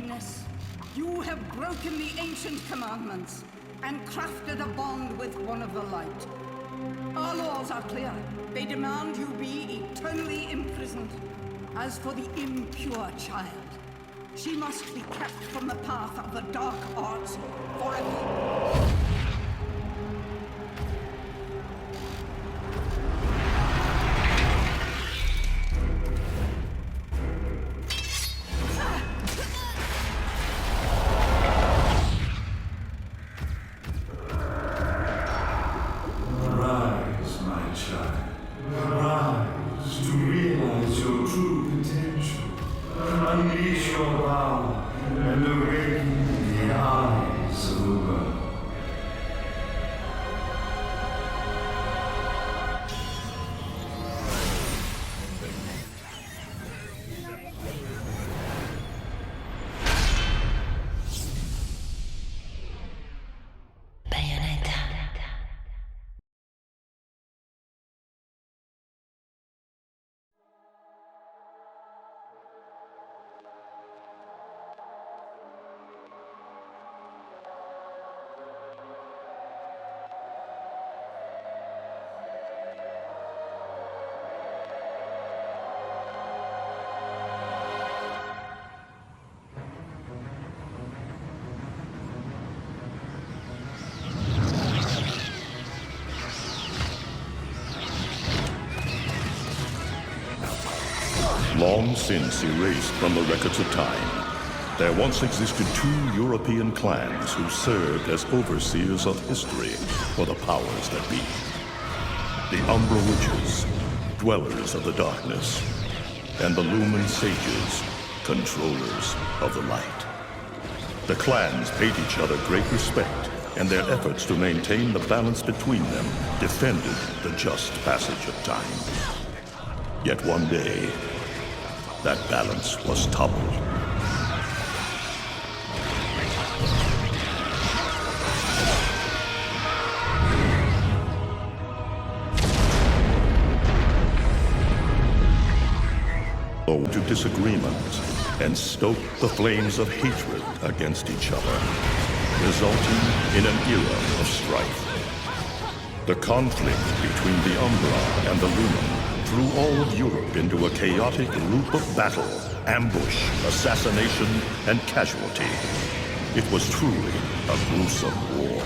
Highness. You have broken the ancient commandments and crafted a bond with one of the light. Our laws are clear. They demand you be eternally imprisoned. As for the impure child, she must be kept from the path of the dark arts forever. Long since erased from the records of time, there once existed two European clans who served as overseers of history for the powers that be. The Umbra Witches, dwellers of the darkness, and the Lumen Sages, controllers of the light. The clans paid each other great respect, and their efforts to maintain the balance between them defended the just passage of time. Yet one day, that balance was toppled. Owed to disagreement and stoked the flames of hatred against each other, resulting in an era of strife. The conflict between the Umbra and the Lumen threw all of Europe into a chaotic loop of battle, ambush, assassination, and casualty. It was truly a gruesome war.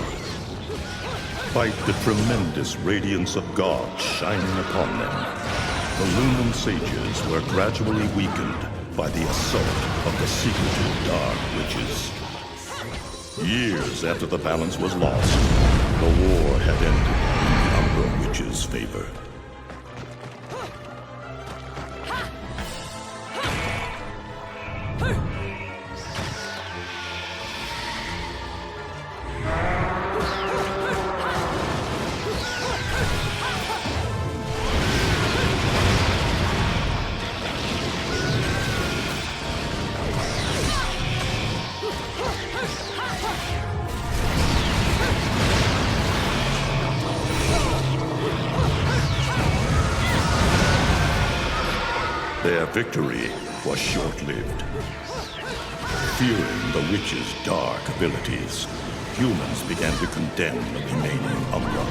Despite the tremendous radiance of God shining upon them, the Lumen Sages were gradually weakened by the assault of the secretive Dark Witches. Years after the balance was lost, the war had ended in the Umbra Witches' favor. Their victory was short-lived. Fearing the witches' dark abilities, humans began to condemn the remaining Umbra.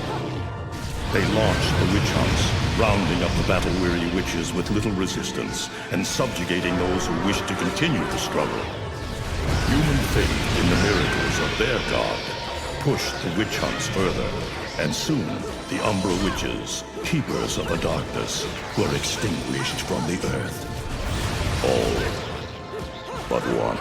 They launched the witch hunts, rounding up the battle-weary witches with little resistance and subjugating those who wished to continue the struggle. Human faith in the miracles of their god pushed the witch hunts further, and soon the Umbra Witches, keepers of the darkness, were extinguished from the earth. All but one.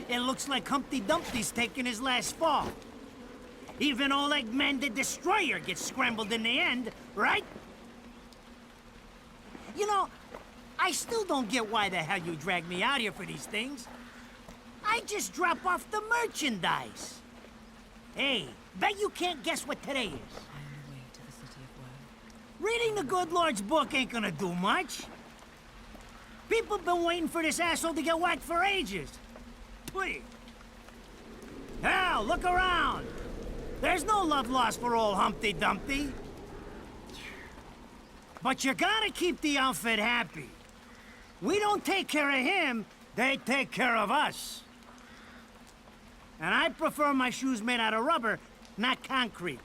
It looks like Humpty Dumpty's taking his last fall. Even old Eggman the Destroyer gets scrambled in the end, right? You know, I still don't get why the hell you dragged me out here for these things. I just drop off the merchandise. Hey, bet you can't guess what today is. On the way to the city of work. Reading the good Lord's book ain't gonna do much. People been waiting for this asshole to get whacked for ages. Please. Hell, look around. There's no love lost for old Humpty Dumpty. But you gotta keep the outfit happy. We don't take care of him, they take care of us. And I prefer my shoes made out of rubber, not concrete.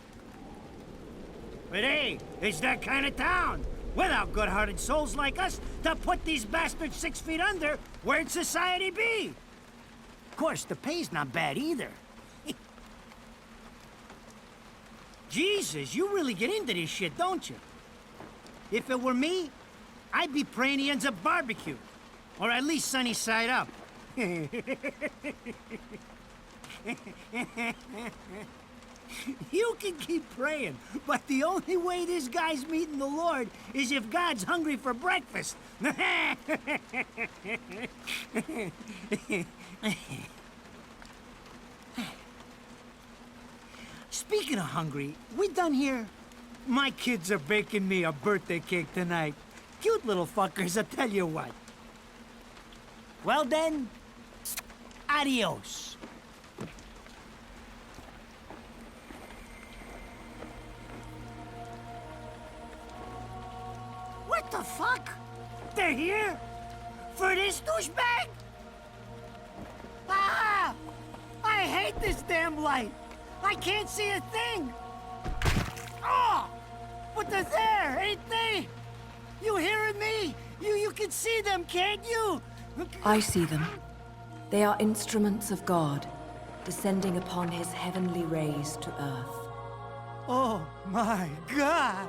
But hey, it's that kind of town. Without good-hearted souls like us to put these bastards 6 feet under, where'd society be? Of course, the pay's not bad either. Jesus, you really get into this shit, don't you? If it were me, I'd be praying he ends up barbecued. Or at least sunny side up. You can keep praying, but the only way this guy's meeting the Lord is if God's hungry for breakfast. Speaking of hungry, we done here? My kids are baking me a birthday cake tonight. Cute little fuckers, I'll tell you what. Well then, adios. What the fuck? They're here? For this douchebag? Ah! I hate this damn light. I can't see a thing. Oh! But they're there, ain't they? You hearing me? You can see them, can't you? I see them. They are instruments of God, descending upon his heavenly rays to earth. Oh my God!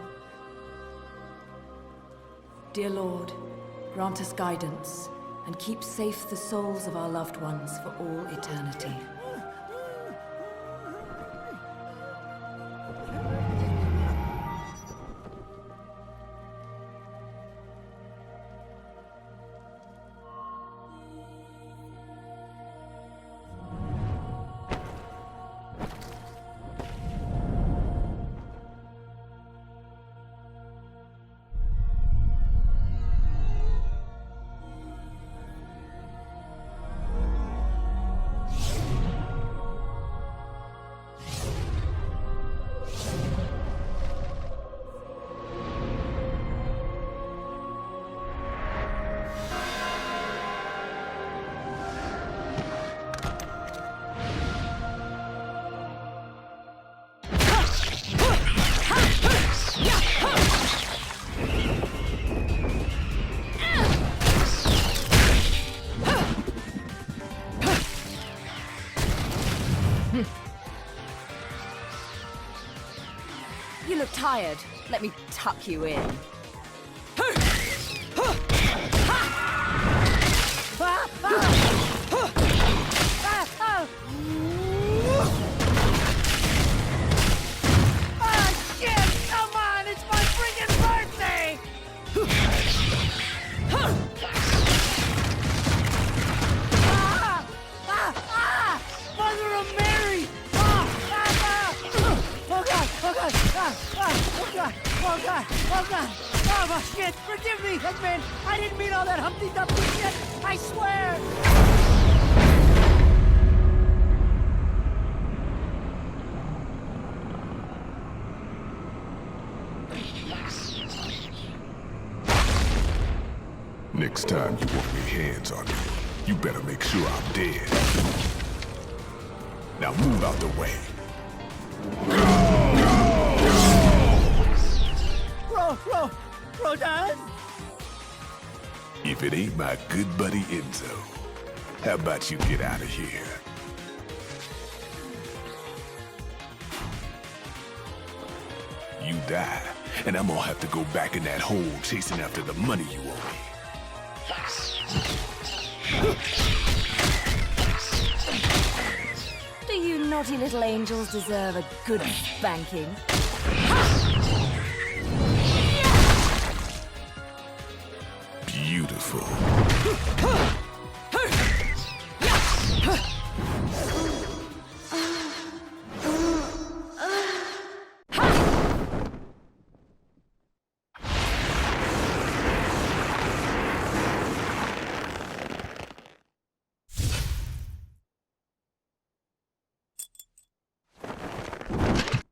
Dear Lord, grant us guidance and keep safe the souls of our loved ones for all eternity. You look tired. Let me tuck you in. Shit! Come on! It's my freaking birthday! Mother of Mary! Oh God! Oh God! Oh God! Oh God! Oh God! Oh shit! Forgive me, Eggman! I didn't mean all that Humpty Dumpty shit! I swear! Next time you want me hands on me, you better make sure I'm dead. Now move out the way. Rodan? If it ain't my good buddy Enzo, how about you get out of here? You die, and I'm gonna have to go back in that hole chasing after the money you owe me. naughty little angels deserve a good spanking. Beautiful.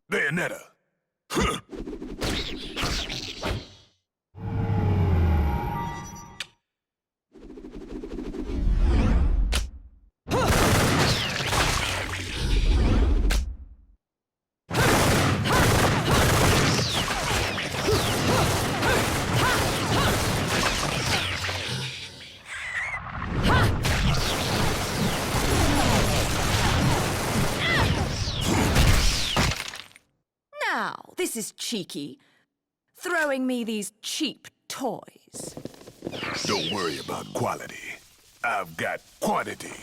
Bayonetta. Now, this is cheeky. Throwing me these cheap toys. Don't worry about quality. I've got quantity.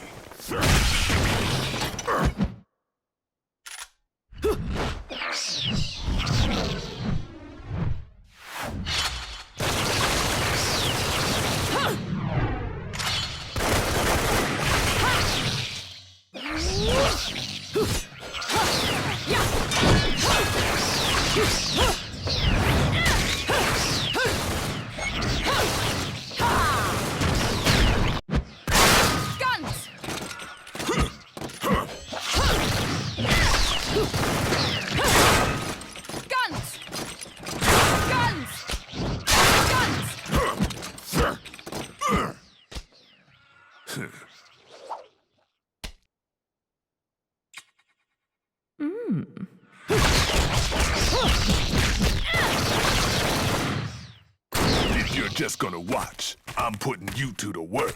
If you're just gonna watch, I'm putting you two to work.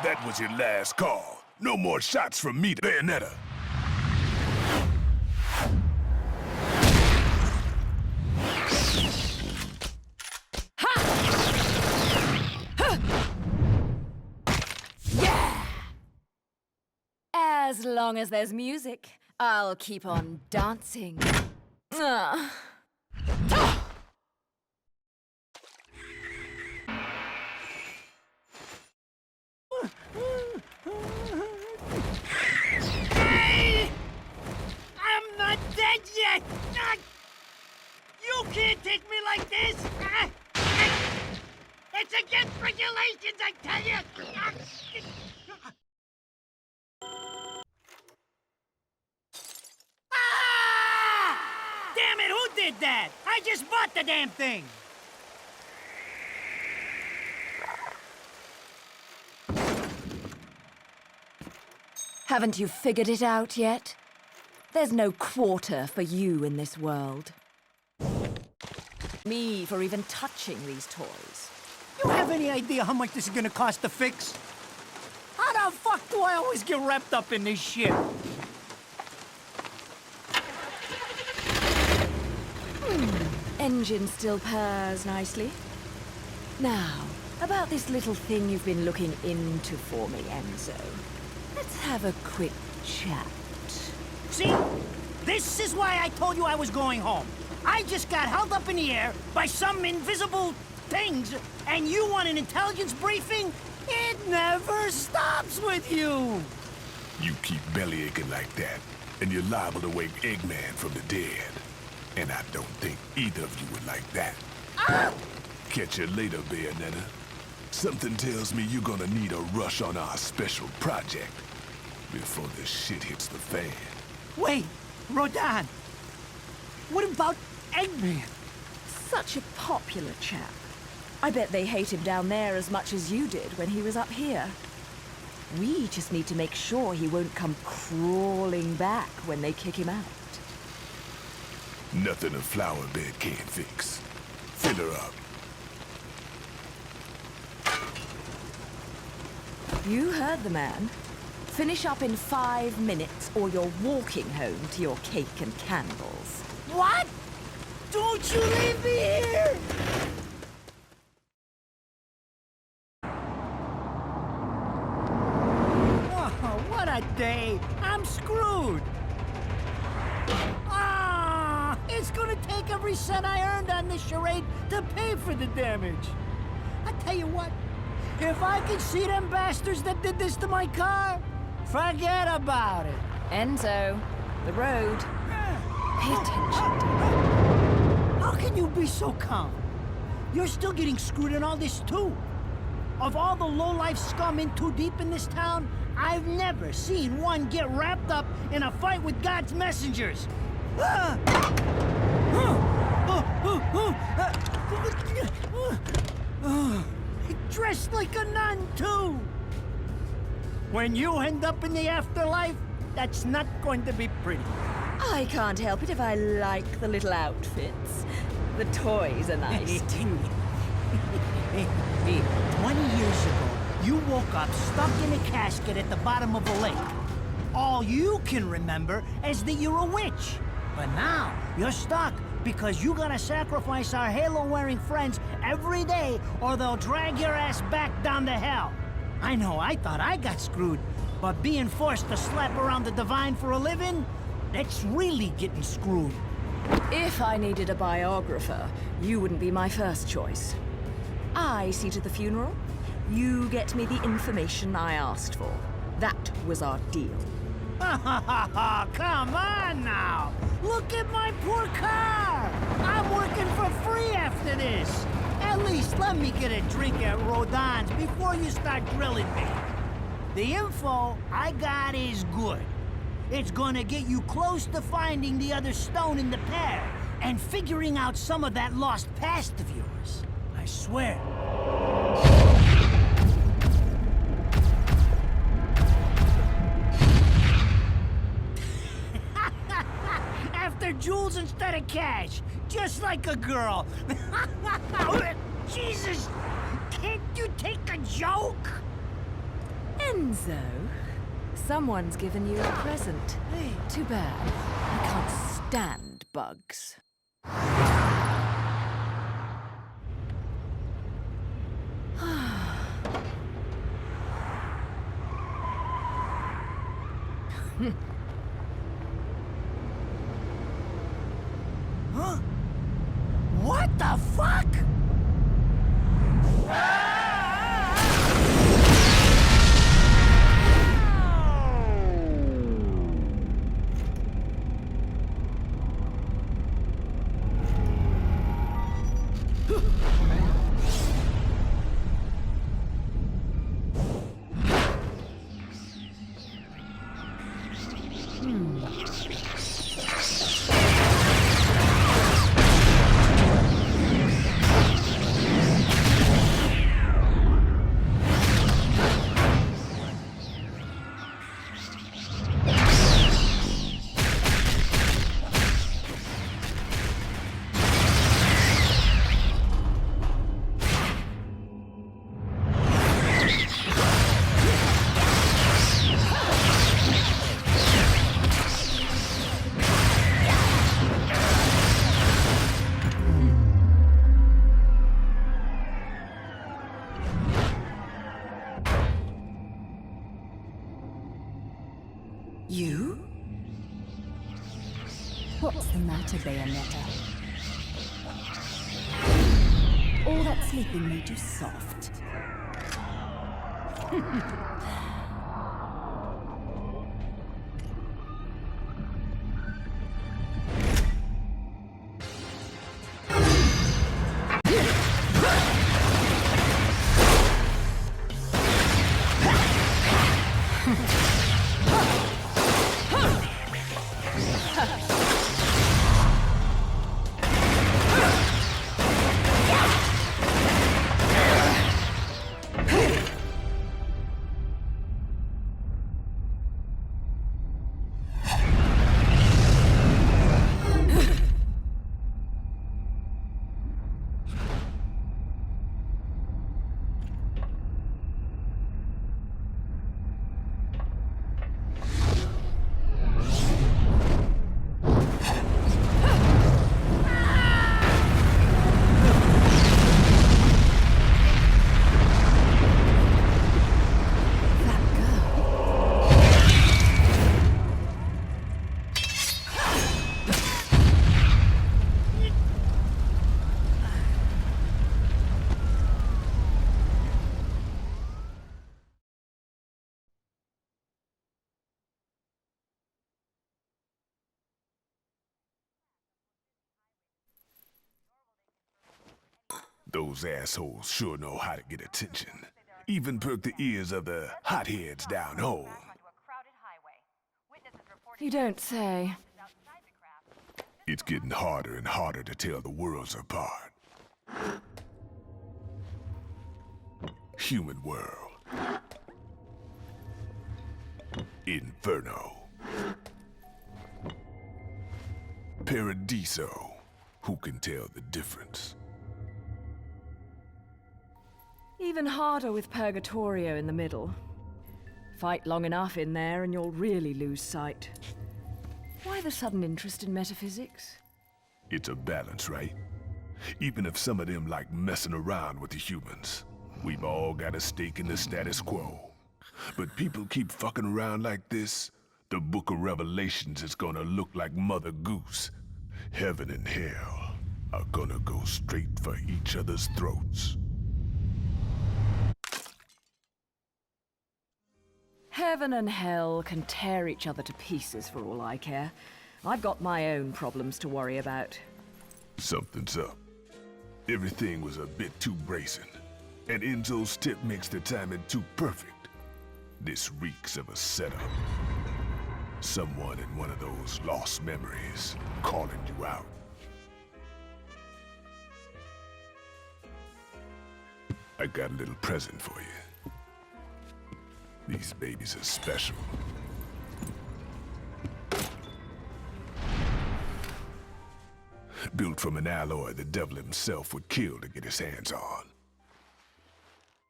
That was your last call. No more shots from me to Bayonetta. As long as there's music, I'll keep on dancing. Ah. Hey! I'm not dead yet! You can't take me like this! It's against regulations, I tell you! Damn it, who did that? I just bought the damn thing! Haven't you figured it out yet? There's no quarter for you in this world. Me for even touching these toys. You have any idea how much this is gonna cost to fix? How the fuck do I always get wrapped up in this shit? Engine still purrs nicely. Now, about this little thing you've been looking into for me, Enzo. Let's have a quick chat. See? This is why I told you I was going home. I just got held up in the air by some invisible things, and you want an intelligence briefing? It never stops with you! You keep bellyaching like that, and you're liable to wake Eggman from the dead. And I don't think either of you would like that. Ah! Catch you later, Bayonetta. Something tells me you're gonna need a rush on our special project before this shit hits the fan. Wait, Rodan. What about Eggman? Such a popular chap. I bet they hate him down there as much as you did when he was up here. We just need to make sure he won't come crawling back when they kick him out. Nothing a flower bed can't fix. Fill her up. You heard the man. Finish up in 5 minutes or you're walking home to your cake and candles. What? Don't you leave me here! every cent I earned on this charade to pay for the damage. I tell you what, if I could see them bastards that did this to my car, forget about it. Enzo, the road. Pay attention. How can you be so calm? You're still getting screwed in all this too. Of all the low-life scum in too deep in this town, I've never seen one get wrapped up in a fight with God's messengers. Dressed like a nun, too. When you end up in the afterlife, that's not going to be pretty. I can't help it if I like the little outfits. The toys are nice, too. Hey, 20 years ago, you woke up stuck in a casket at the bottom of a lake. All you can remember is that you're a witch. But now, you're stuck because you gotta sacrifice our Halo-wearing friends every day or they'll drag your ass back down to hell. I know, I thought I got screwed, but being forced to slap around the Divine for a living, that's really getting screwed. If I needed a biographer, you wouldn't be my first choice. I see to the funeral. You get me the information I asked for. That was our deal. Come on now! Look at my poor car! I'm working for free after this! At least let me get a drink at Rodon's before you start drilling me. The info I got is good. It's gonna get you close to finding the other stone in the pair and figuring out some of that lost past of yours. I swear. After jewels instead of cash, just like a girl. Jesus, can't you take a joke? Enzo, someone's given you a present. Too bad. I can't stand bugs. Huh? What the fuck? You? What's the matter, Bayonetta? All that sleeping made you soft. Those assholes sure know how to get attention. Even perk the ears of the hotheads down home. You don't say. It's getting harder and harder to tell the worlds apart. Human world. Inferno. Paradiso. Who can tell the difference? Even harder with Purgatorio in the middle. Fight long enough in there and you'll really lose sight. Why the sudden interest in metaphysics? It's a balance, right? Even if some of them like messing around with the humans. We've all got a stake in the status quo. But people keep fucking around like this, the Book of Revelations is gonna look like Mother Goose. Heaven and hell are gonna go straight for each other's throats. Heaven and hell can tear each other to pieces for all I care. I've got my own problems to worry about. Something's up. Everything was a bit too brazen, and Enzo's tip makes the timing too perfect. This reeks of a setup. Someone in one of those lost memories calling you out. I got a little present for you. These babies are special. Built from an alloy the devil himself would kill to get his hands on.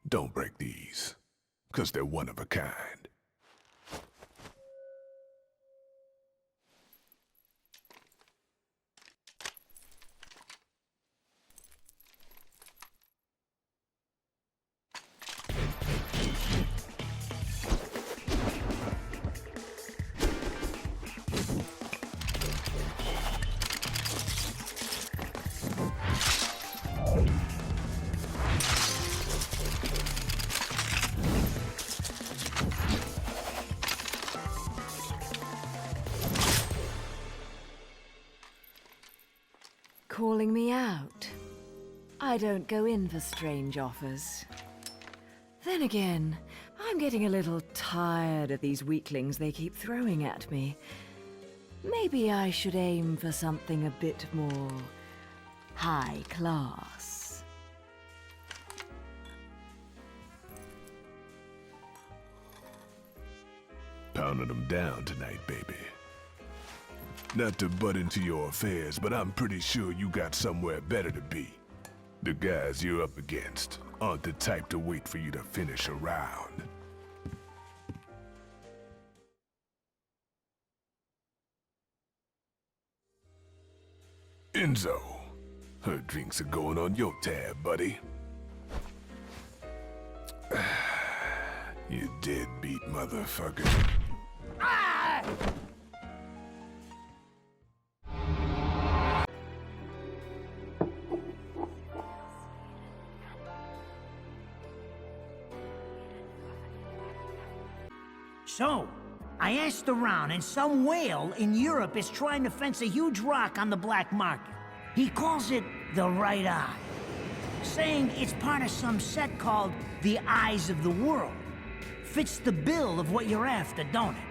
Don't break these, 'cause they're one of a kind. Calling me out? I don't go in for strange offers. Then again, I'm getting a little tired of these weaklings they keep throwing at me. Maybe I should aim for something a bit more high class. Pounding them down tonight, baby. Not to butt into your affairs, but I'm pretty sure you got somewhere better to be. The guys you're up against aren't the type to wait for you to finish a round. Enzo, her drinks are going on your tab, buddy. You deadbeat motherfucker. Ah! So, I asked around, and some whale in Europe is trying to fence a huge rock on the black market. He calls it the right eye, saying it's part of some set called the Eyes of the World. Fits the bill of what you're after, don't it?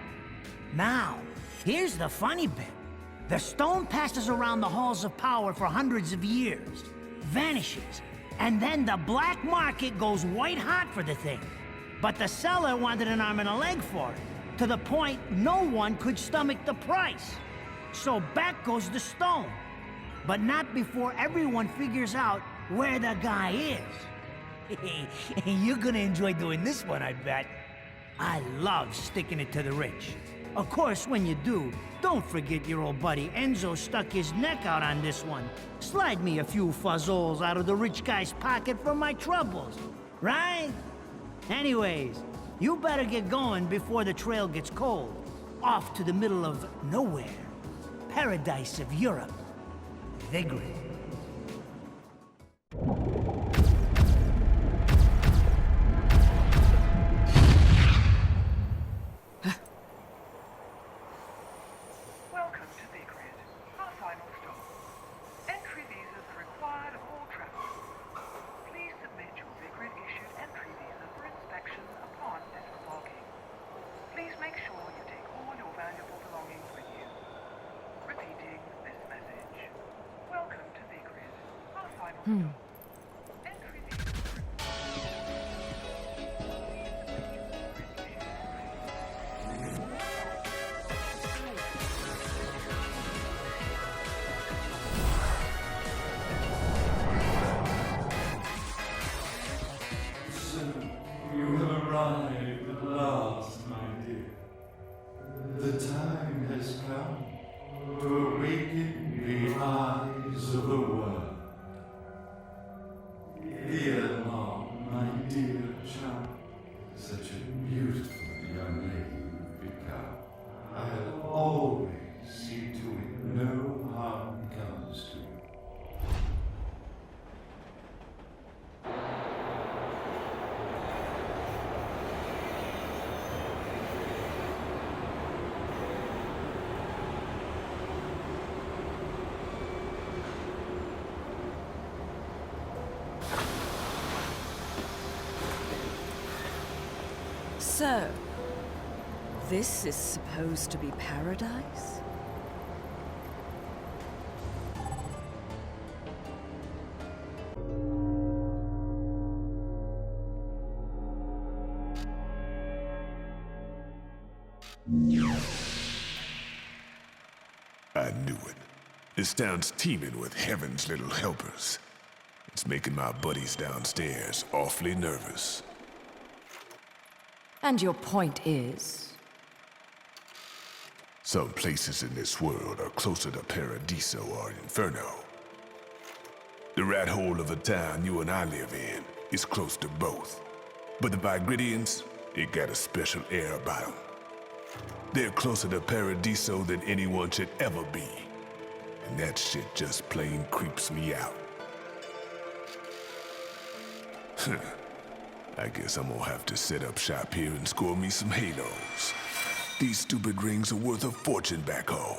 Now, here's the funny bit. The stone passes around the halls of power for hundreds of years, vanishes, and then the black market goes white hot for the thing. But the seller wanted an arm and a leg for it, to the point no one could stomach the price. So back goes the stone. But not before everyone figures out where the guy is. You're gonna enjoy doing this one, I bet. I love sticking it to the rich. Of course, when you do, don't forget your old buddy Enzo stuck his neck out on this one. Slide me a few fuzzoles out of the rich guy's pocket for my troubles, right? Anyways, you better get going before the trail gets cold. Off to the middle of nowhere. Paradise of Europe. Vigrid. Welcome to Vigrid, our final stop. Entry visas are required of all travelers. You have arrived at last, my dear. The time has come to awaken the eyes of the world. Ere long, my dear child, such a beautiful young lady you've become. I'll always see to it no harm comes to you. So, this is supposed to be paradise? I knew it. This town's teeming with heaven's little helpers. It's making my buddies downstairs awfully nervous. And your point is? Some places in this world are closer to Paradiso or Inferno. The rat hole of the town you and I live in is close to both. But the Vigridians, it got a special air about them. They're closer to Paradiso than anyone should ever be. And that shit just plain creeps me out. I guess I'm gonna have to set up shop here and score me some halos. These stupid rings are worth a fortune back home.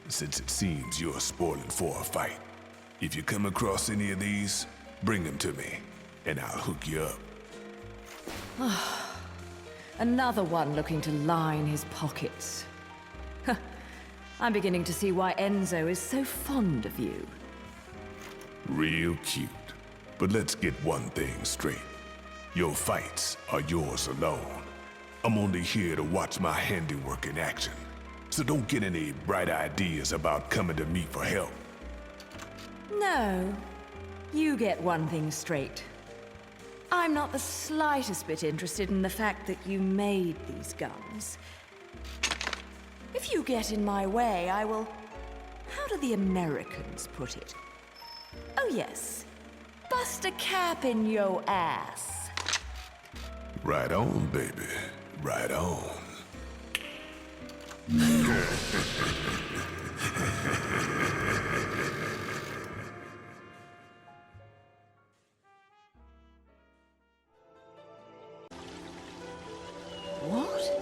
Since it seems you're spoiling for a fight, if you come across any of these, bring them to me, and I'll hook you up. Another one looking to line his pockets. I'm beginning to see why Enzo is so fond of you. Real cute. But let's get one thing straight. Your fights are yours alone. I'm only here to watch my handiwork in action. So don't get any bright ideas about coming to me for help. No. You get one thing straight. I'm not the slightest bit interested in the fact that you made these guns. If you get in my way, I will... How do the Americans put it? Oh yes. Bust a cap in yo ass. Right on, baby. Right on. What?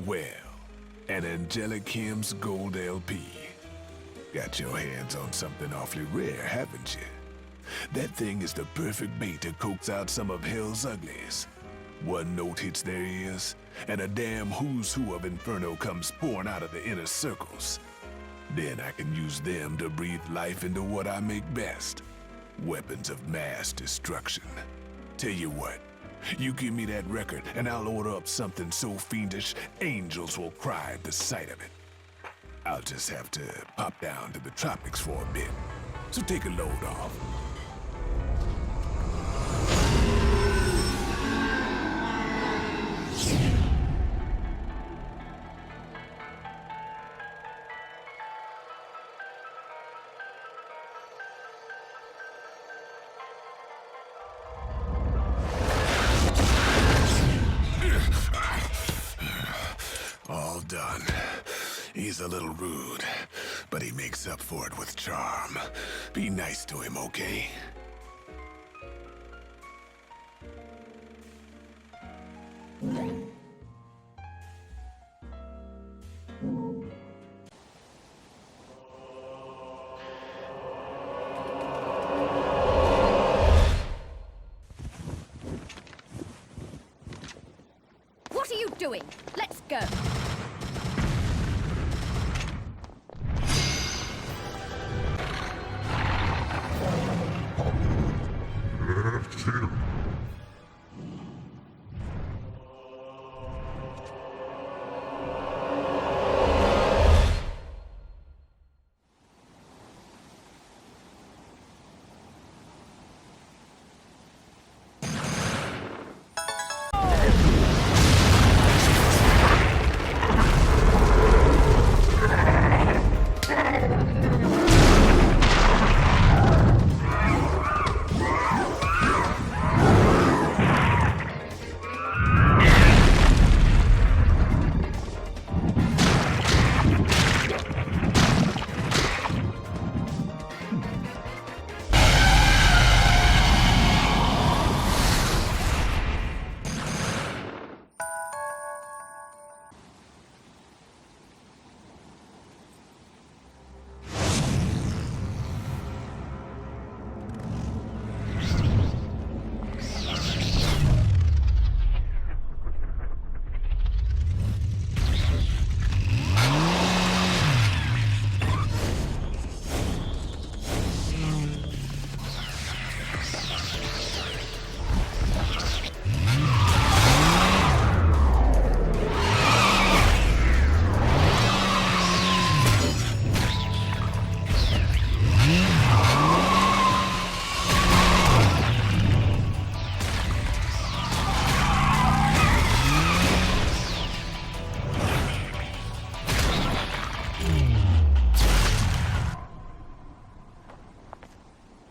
Well, an Angelic Kim's Gold LP. Got your hands on something awfully rare, haven't you? That thing is the perfect bait to coax out some of hell's uglies. One note hits their ears, and a damn who's who of Inferno comes pouring out of the inner circles. Then I can use them to breathe life into what I make best. Weapons of mass destruction. Tell you what, you give me that record and I'll order up something so fiendish, angels will cry at the sight of it. I'll just have to pop down to the tropics for a bit. So take a load off. All done. He's a little rude, but he makes up for it with charm. Be nice to him, okay? What are you doing? Let's go.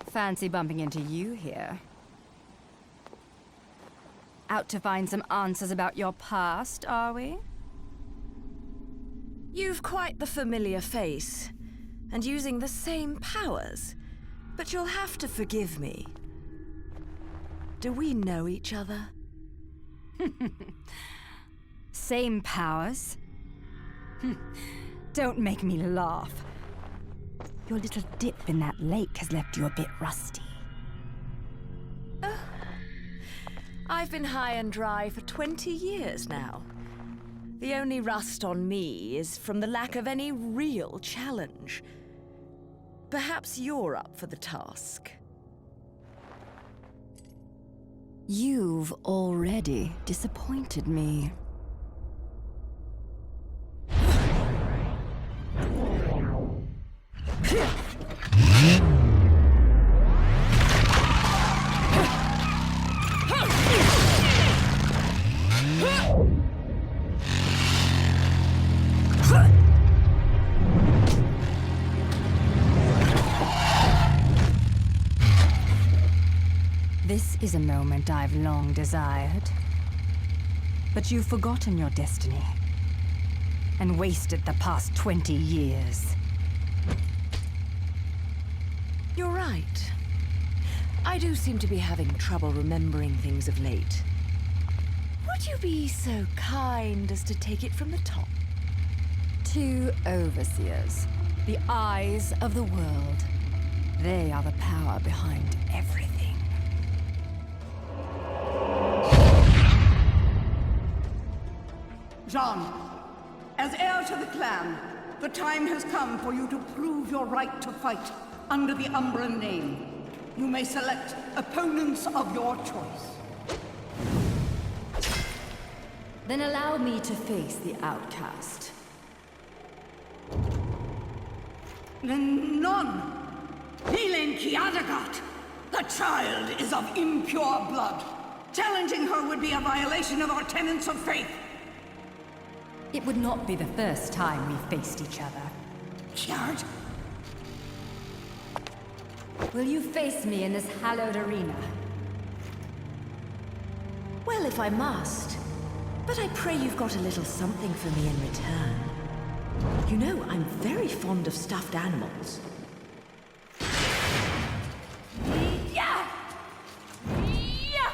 Fancy bumping into you here. Out to find some answers about your past, are we? You've quite the familiar face, and using the same powers. But you'll have to forgive me. Do we know each other? Same powers? Don't make me laugh. Your little dip in that lake has left you a bit rusty. I've been high and dry for 20 years now. The only rust on me is from the lack of any real challenge. Perhaps you're up for the task. You've already disappointed me. This is a moment I've long desired. But you've forgotten your destiny and wasted the past 20 years. You're right. I do seem to be having trouble remembering things of late. Would you be so kind as to take it from the top? 2 overseers, the eyes of the world. They are the power behind everything. Jean, as heir to the clan, the time has come for you to prove your right to fight under the Umbran name. You may select opponents of your choice. Then allow me to face the outcast. None. Helen Kiadagat. The child is of impure blood. Challenging her would be a violation of our tenets of faith. It would not be the first time we faced each other. Kiard? Will you face me in this hallowed arena? Well, if I must. But I pray you've got a little something for me in return. You know, I'm very fond of stuffed animals. Yeah! Yeah!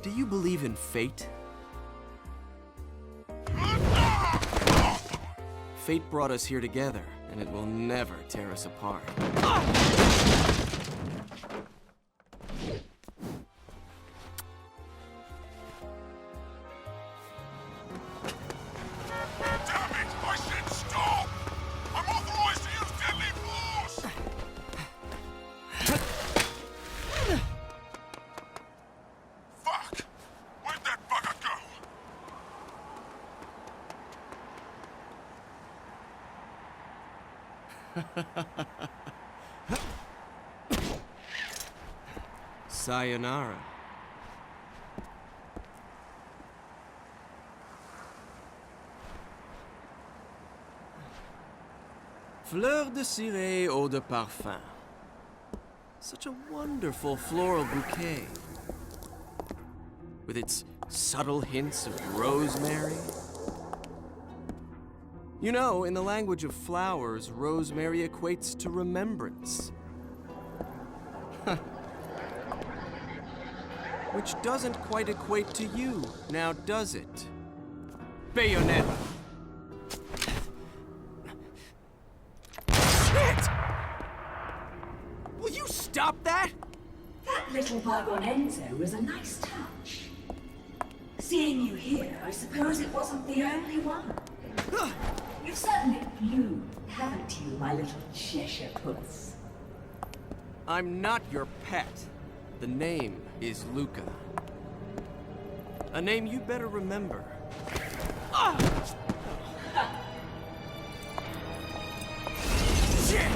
Do you believe in fate? Fate brought us here together, and it will never tear us apart. Sayonara. Fleur de ciré, eau de parfum. Such a wonderful floral bouquet. With its subtle hints of rosemary. You know, in the language of flowers, rosemary equates to remembrance. Which doesn't quite equate to you, now does it? Bayonetta! Shit! Will you stop that? That little Bayonetta was a nice touch. Seeing you here, I suppose it wasn't the only one. You've certainly flew, haven't you, my little Cheshire puss? I'm not your pet. The name is Luca. A name you better remember. Shit!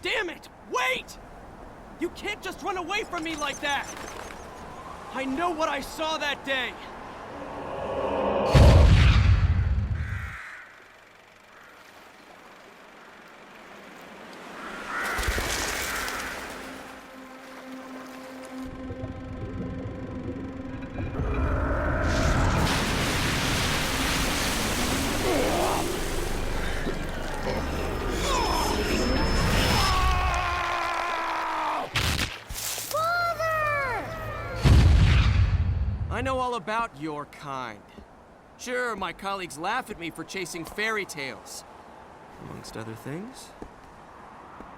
Damn it! Wait! You can't just run away from me like that! I know what I saw that day! I know all about your kind. Sure, my colleagues laugh at me for chasing fairy tales, amongst other things.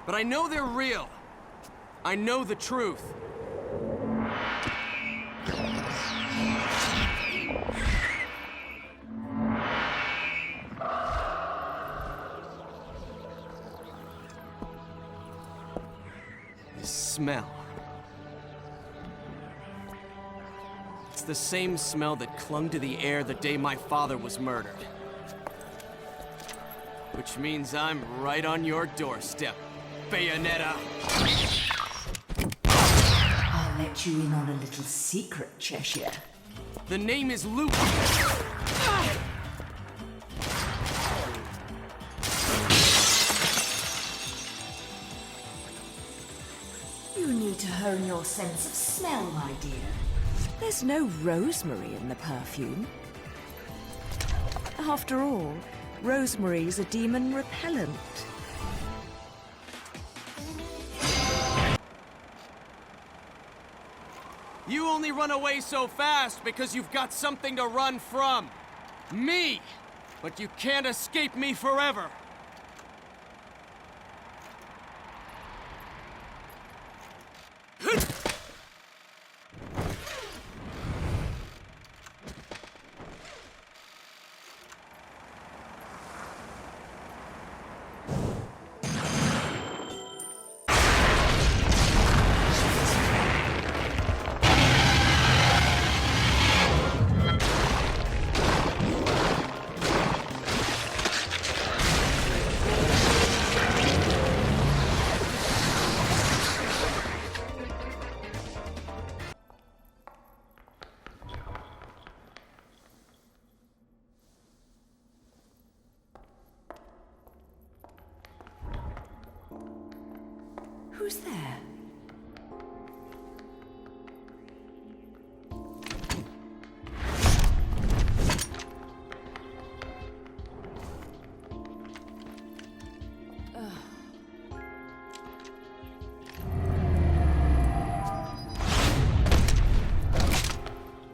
But I know they're real. I know the truth. This smell. It's the same smell that clung to the air the day my father was murdered. Which means I'm right on your doorstep, Bayonetta. I'll let you in on a little secret, Cheshire. The name is Luke. You need to hone your sense of smell, my dear. There's no rosemary in the perfume. After all, rosemary's a demon repellent. You only run away so fast because you've got something to run from. Me! But you can't escape me forever. Who's there?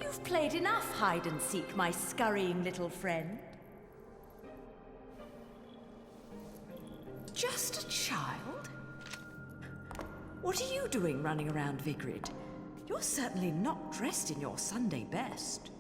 You've played enough hide and seek, my scurrying little friend. Just a child? What are you doing running around Vigrid? You're certainly not dressed in your Sunday best.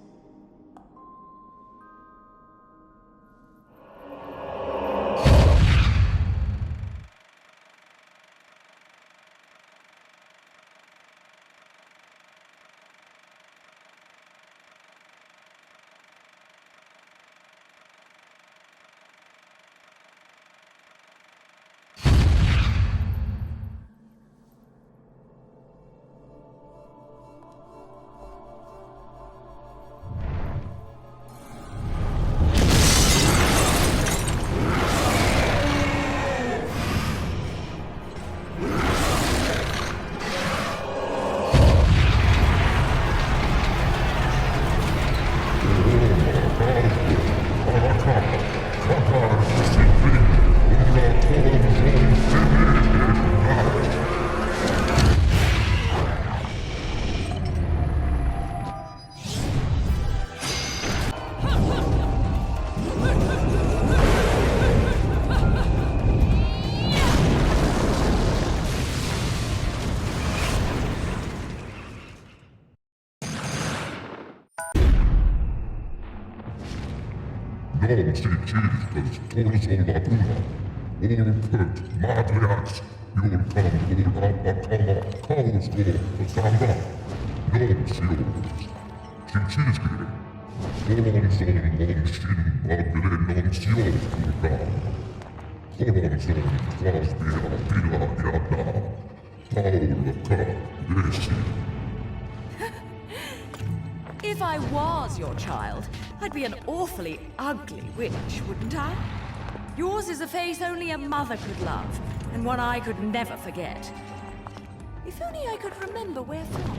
Non si circus torso la tua, all put madriax, you'll come all abakama, chaos go, samba, non si oros, si circus, colon son non shin bagre non si oros turka, colon son quas bia pila yada, paula ka, desi. If I was your child, I'd be an awfully ugly witch, wouldn't I? Yours is a face only a mother could love, and one I could never forget. If only I could remember where from.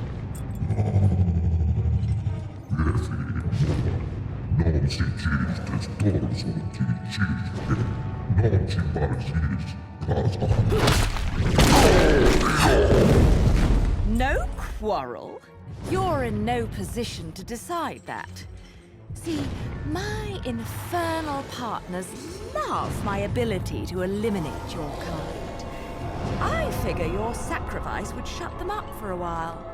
Non si cistes torso ti cistes, non si parcis casa. No quarrel? You're in no position to decide that. See, my infernal partners love my ability to eliminate your kind. I figure your sacrifice would shut them up for a while.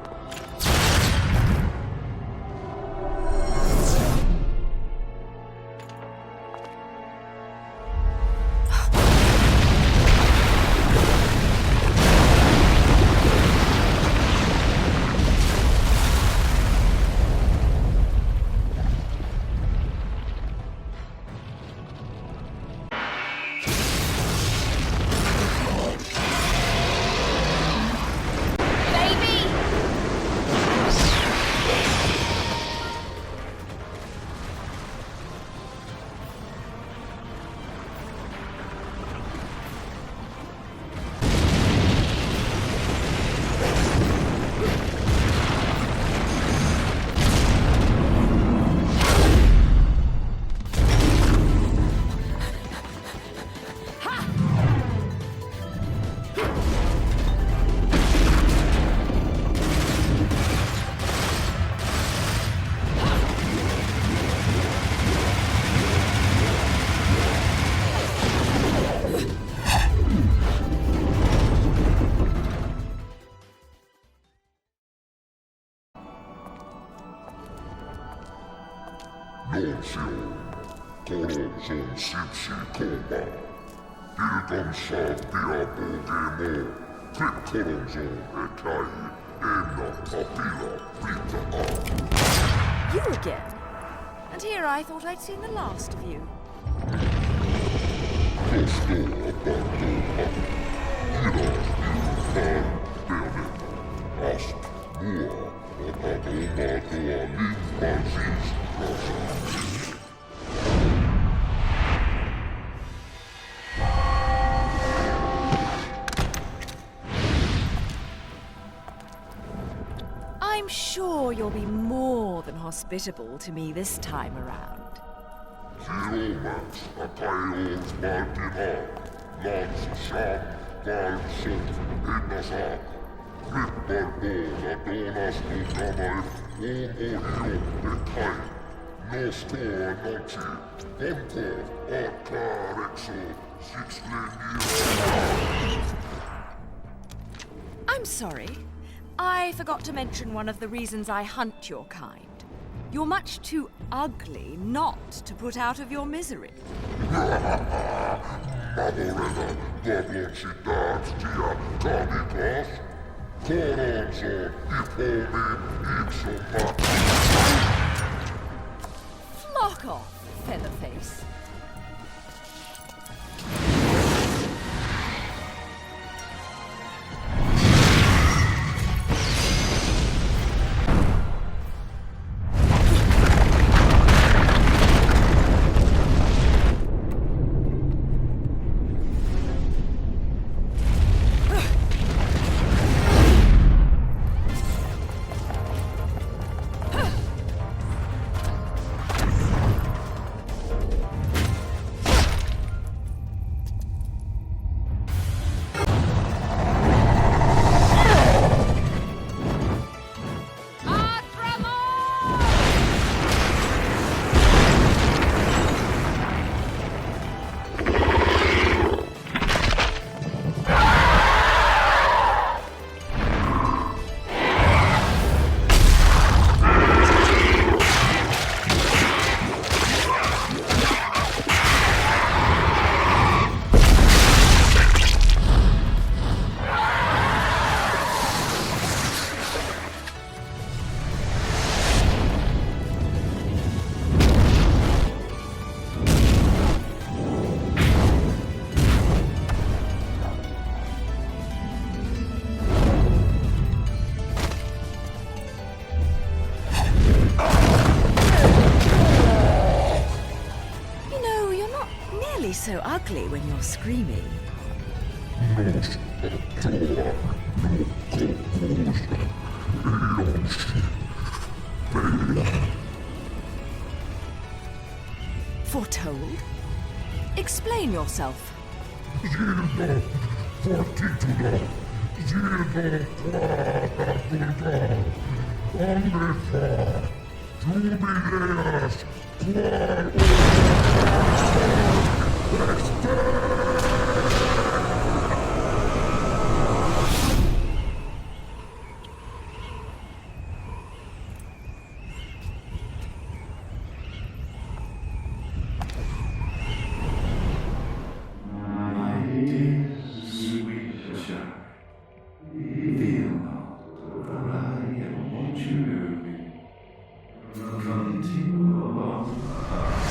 You again? And here I thought I'd seen the last of you. I'm sure you'll be more than hospitable to me this time around. I'm sorry. I forgot to mention one of the reasons I hunt your kind. You're much too ugly not to put out of your misery. Flock off, Featherface. So ugly when you're screaming. Foretold? Explain yourself. My dear sweet child, fear not, for I am what you owe me. Continue along the path.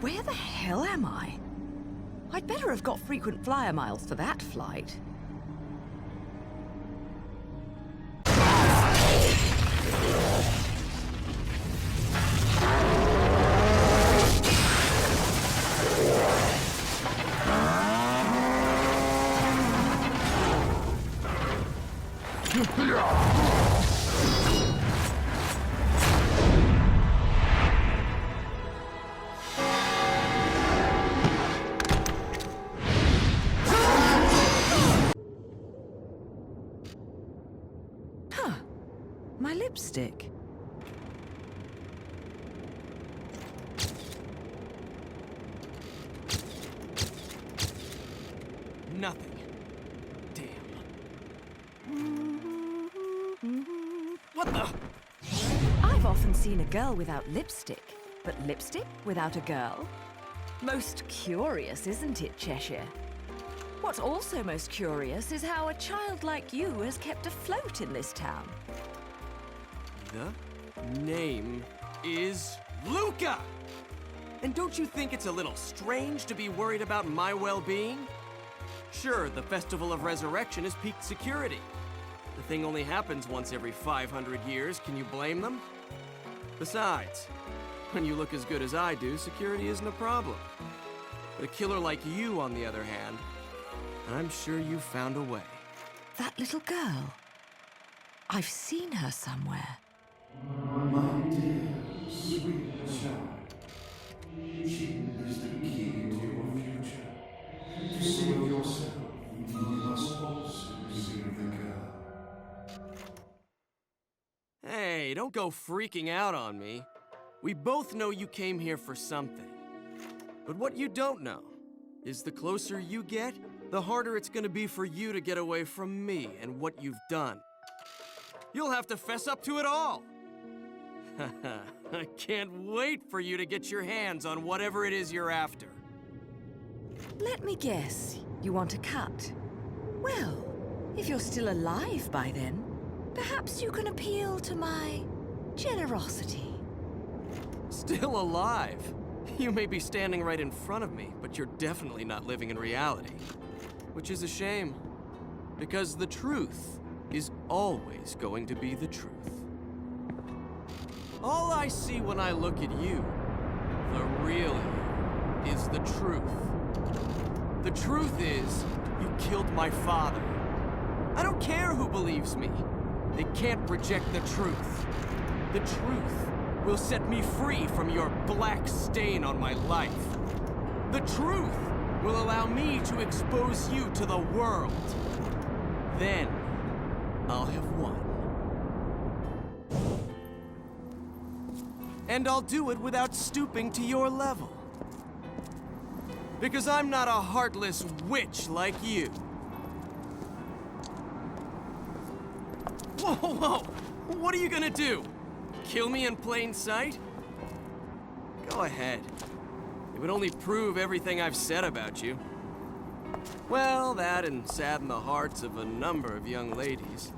Where the hell am I? I'd better have got frequent flyer miles for that flight. My lipstick. Nothing. Damn. What the? I've often seen a girl without lipstick, but lipstick without a girl? Most curious, isn't it, Cheshire? What's also most curious is how a child like you has kept afloat in this town. The name is Luca! And don't you think it's a little strange to be worried about my well-being? Sure, the Festival of Resurrection is peak security. The thing only happens once every 500 years, can you blame them? Besides, when you look as good as I do, security isn't a problem. But a killer like you, on the other hand, I'm sure you found a way. That little girl. I've seen her somewhere. My dear sweet child, she is the key to your future. To save yourself, you must also save the girl. Hey, don't go freaking out on me. We both know you came here for something. But what you don't know is the closer you get, the harder it's gonna be for you to get away from me and what you've done. You'll have to fess up to it all. I can't wait for you to get your hands on whatever it is you're after. Let me guess, you want a cut? Well, if you're still alive by then, perhaps you can appeal to my generosity. Still alive? You may be standing right in front of me, but you're definitely not living in reality. Which is a shame, because the truth is always going to be the truth. All I see when I look at you, the real you, is the truth. The truth is, you killed my father. I don't care who believes me. They can't reject the truth. The truth will set me free from your black stain on my life. The truth will allow me to expose you to the world. Then, I'll have won. And I'll do it without stooping to your level. Because I'm not a heartless witch like you. Whoa, whoa! What are you gonna do? Kill me in plain sight? Go ahead. It would only prove everything I've said about you. Well, that and sadden the hearts of a number of young ladies.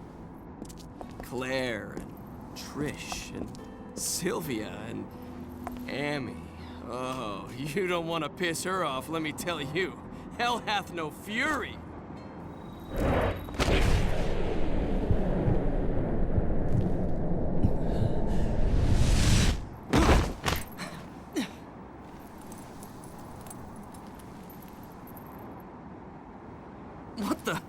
Claire and Trish and Sylvia and Amy. Oh, you don't want to piss her off, let me tell you. Hell hath no fury. What the?